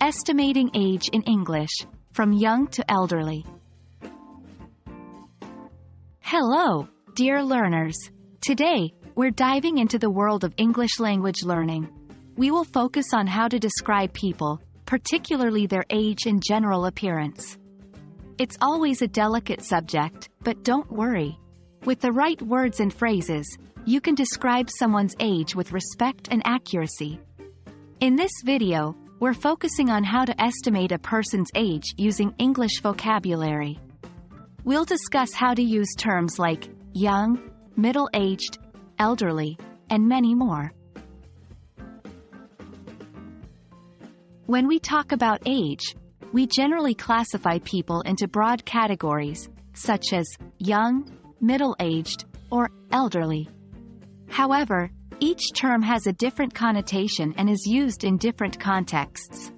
Estimating age in English, from young to elderly. Hello, dear learners. Today, we're diving into the world of English language learning. We will focus on how to describe people, particularly their age and general appearance. It's always a delicate subject, but don't worry. With the right words and phrases, you can describe someone's age with respect and accuracy. In this video, we're focusing on how to estimate a person's age using English vocabulary. We'll discuss how to use terms like young, middle-aged, elderly, and many more. When we talk about age, we generally classify people into broad categories, such as young, middle-aged, or elderly. However, each term has a different connotation and is used in different contexts.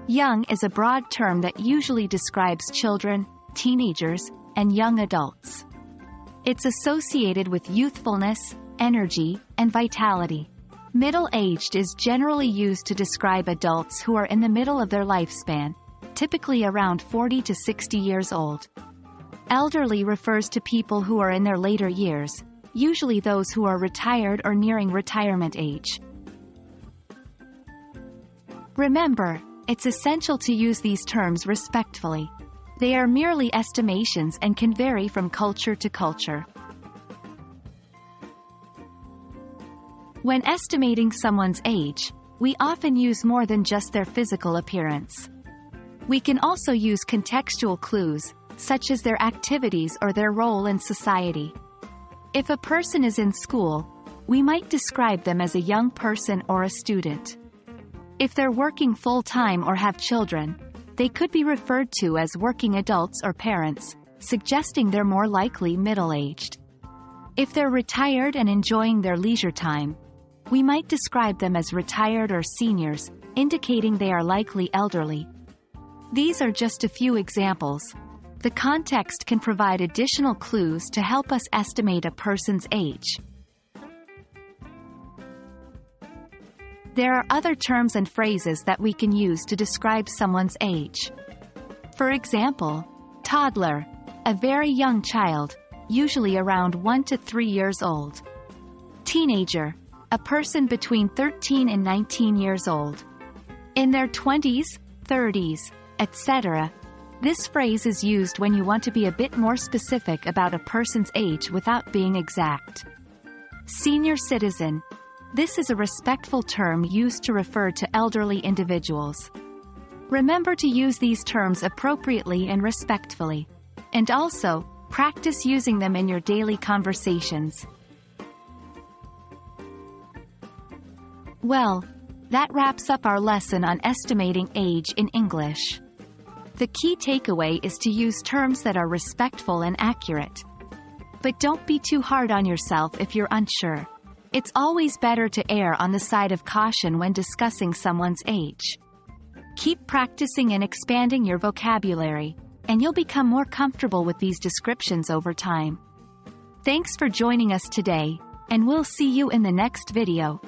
Young is a broad term that usually describes children, teenagers, and young adults. It's associated with youthfulness, energy, and vitality. Middle-aged is generally used to describe adults who are in the middle of their lifespan, typically around 40 to 60 years old. Elderly refers to people who are in their later years, usually those who are retired or nearing retirement age. Remember, it's essential to use these terms respectfully. They are merely estimations and can vary from culture to culture. When estimating someone's age, we often use more than just their physical appearance. We can also use contextual clues, such as their activities or their role in society. If a person is in school, we might describe them as a young person or a student. If they're working full-time or have children, they could be referred to as working adults or parents, suggesting they're more likely middle-aged. If they're retired and enjoying their leisure time, we might describe them as retired or seniors, indicating they are likely elderly. These are just a few examples. The context can provide additional clues to help us estimate a person's age. There are other terms and phrases that we can use to describe someone's age. For example, toddler, a very young child, usually around 1 to 3 years old. Teenager, a person between 13 and 19 years old. In their 20s, 30s, etc. This phrase is used when you want to be a bit more specific about a person's age without being exact. Senior citizen. This is a respectful term used to refer to elderly individuals. Remember to use these terms appropriately and respectfully. And also, practice using them in your daily conversations. Well, that wraps up our lesson on estimating age in English. The key takeaway is to use terms that are respectful and accurate. But don't be too hard on yourself if you're unsure. It's always better to err on the side of caution when discussing someone's age. Keep practicing and expanding your vocabulary, and you'll become more comfortable with these descriptions over time. Thanks for joining us today, and we'll see you in the next video.